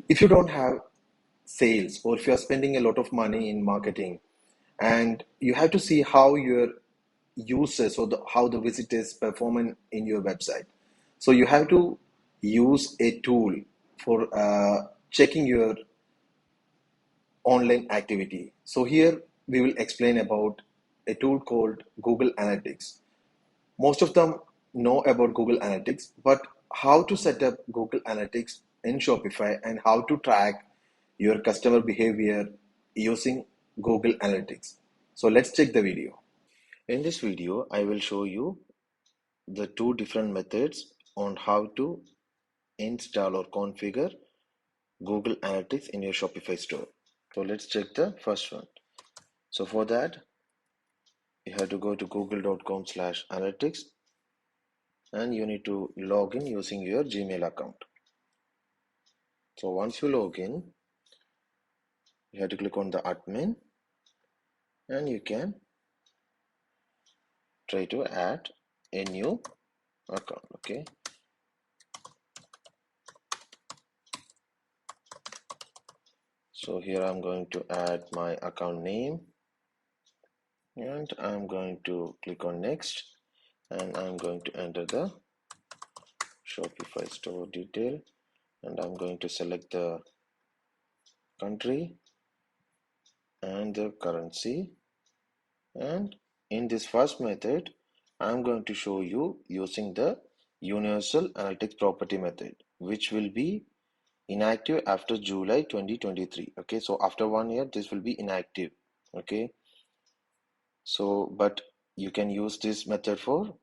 If you don't have sales, or if you are spending a lot of money in marketing, and you have to see how your users or how the visitors perform in your website, so you have to use a tool for checking your online activity. So here we will explain about a tool called Google Analytics. Most of them know about Google Analytics, but how to set up Google Analytics in Shopify and how to track your customer behavior using Google Analytics. So let's check the video. In this video, I will show you the two different methods on how to install or configure Google Analytics in your Shopify store. So let's check the first one. So for that, you have to go to google.com/analytics, and you need to log in using your Gmail account. So once you log in, you have to click on the admin, and you can try to add a new account. Okay, so here I'm going to add my account name, and I'm going to click on next, and I'm going to enter the Shopify store detail, and I'm going to select the country and the currency. And in this first method, I'm going to show you using the universal analytics property method, which will be inactive after July 2023. Okay, so after 1 year this will be inactive. Okay, so but you can use this method for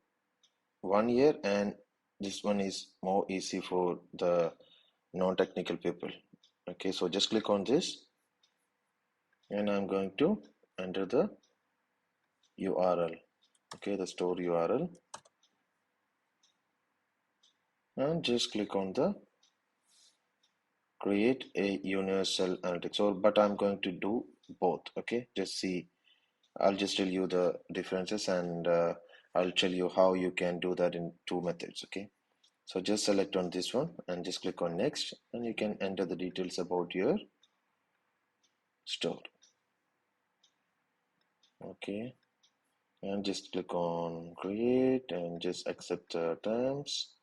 1 year, and this one is more easy for the non-technical people. Okay, so just click on this, and I'm going to enter the URL. Okay, the store URL, and just click on the create a universal analytics. So but I'm going to do both. Okay, just see, I'll just tell you the differences, and I'll tell you how you can do that in two methods. Okay, so just select on this one and just click on next, and you can enter the details about your store. Okay, and just click on create and just accept the terms.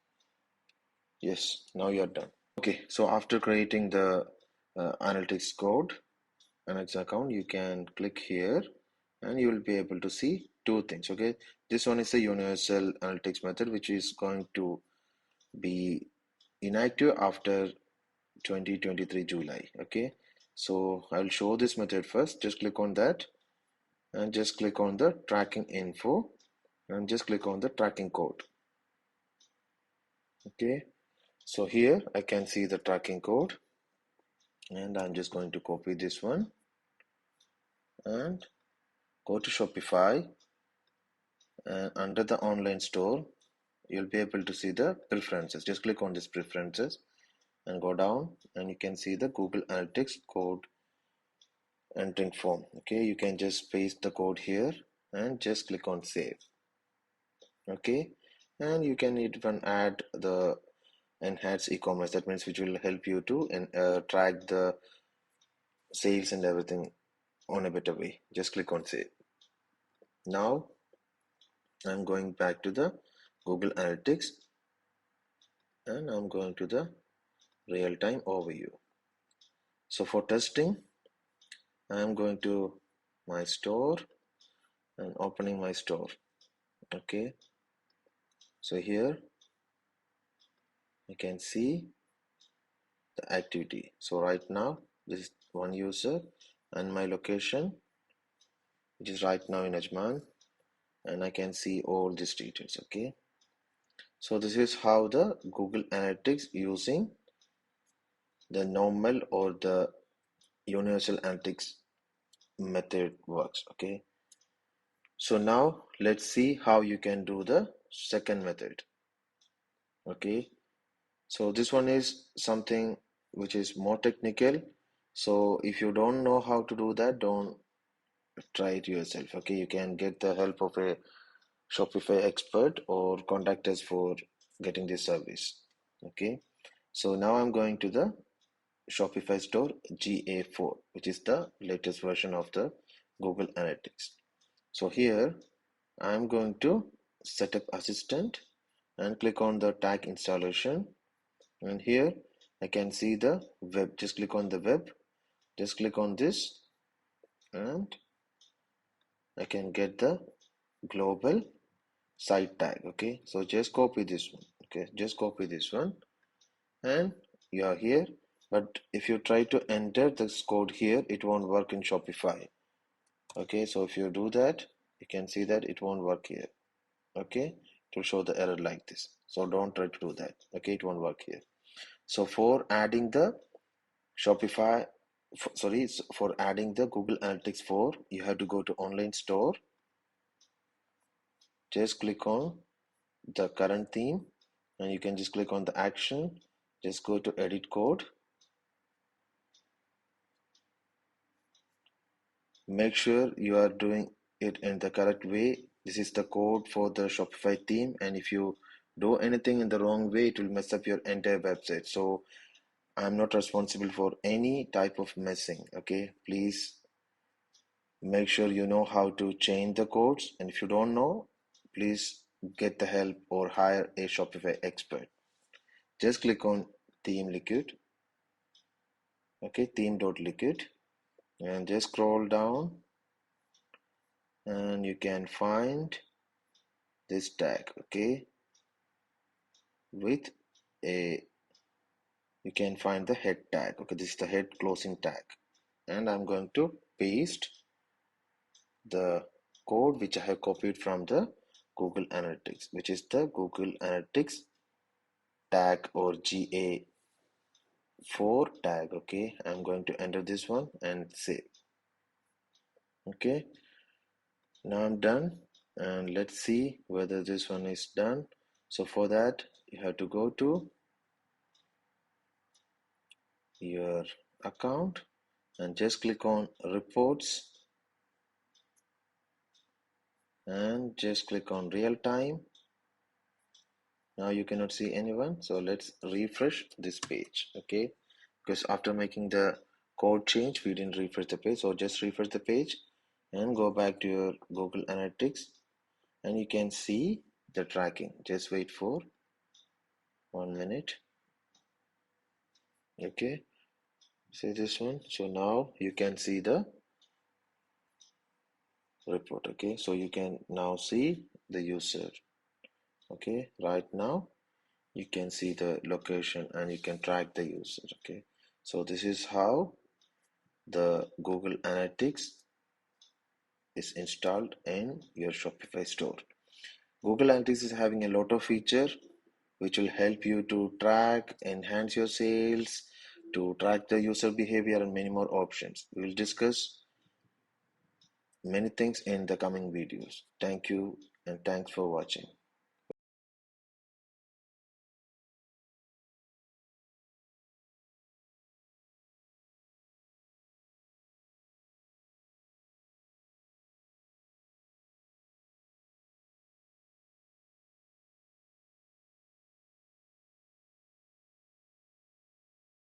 Yes, now you're done. Okay, so after creating the analytics code, analytics account, you can click here, and you will be able to see two things. Okay, this one is a universal analytics method, which is going to be inactive after 2023 July. Okay, so I'll show this method first. Just click on that, and just click on the tracking info, and just click on the tracking code. Okay, so here I can see the tracking code, and I'm just going to copy this one and go to Shopify, and under the online store you'll be able to see the preferences. Just click on this preferences and go down, and you can see the Google Analytics code entering form. Okay, you can just paste the code here and just click on save. Okay, and you can even add the enhanced e-commerce, that means which will help you to track the sales and everything on a better way. Just click on save. Now I'm going back to the Google Analytics, and I'm going to the real-time overview. So for testing, I'm going to my store and opening my store. Okay, so here you can see the activity. So right now this is one user, and my location, which is right now in Ajman, and I can see all these details. Okay, so this is how the Google Analytics using the normal or the universal analytics method works. Okay, so now let's see how you can do the second method. Okay, so this one is something which is more technical. So if you don't know how to do that, don't try it yourself. Okay, you can get the help of a Shopify expert or contact us for getting this service. Okay, so now I'm going to the Shopify Store GA4, which is the latest version of the Google Analytics. So here I'm going to set up assistant and click on the tag installation, and here I can see the web. Just click on the web, just click on this, and I can get the global site tag. Okay, so just copy this one. Okay, just copy this one, and you are here. But if you try to enter this code here, it won't work in Shopify. Okay, so if you do that, you can see that it won't work here. Okay, it will show the error like this. So don't try to do that. Okay, it won't work here. So for adding the Shopify, for adding the Google Analytics 4, you have to go to online store. Just click on the current theme, and you can just click on the action. Just go to edit code. Make sure you are doing it in the correct way. This is the code for the Shopify theme, and if you do anything in the wrong way, it will mess up your entire website. So I'm not responsible for any type of messing. Okay, please make sure you know how to change the codes, and if you don't know, please get the help or hire a Shopify expert. Just click on theme liquid. Okay, theme.liquid, and just scroll down, and you can find this tag. Okay, with a you can find the head tag. Okay, this is the head closing tag, and I'm going to paste the code which I have copied from the Google Analytics, which is the Google Analytics tag or GA4 tag. Okay, I'm going to enter this one and save. Okay, now I'm done, and let's see whether this one is done. So for that, you have to go to your account and just click on reports and just click on real time. Now you cannot see anyone, so let's refresh this page. Okay, because after making the code change, we didn't refresh the page. So just refresh the page and go back to your Google Analytics, and you can see the tracking. Just wait for 1 minute. Okay, see this one. So now you can see the report. Okay, so you can now see the user. Okay, right now you can see the location and you can track the user. Okay, so this is how the Google Analytics is installed in your Shopify store. Google Analytics is having a lot of feature which will help you to track, enhance your sales, to track the user behavior, and many more options. We will discuss many things in the coming videos. Thank you, and thanks for watching.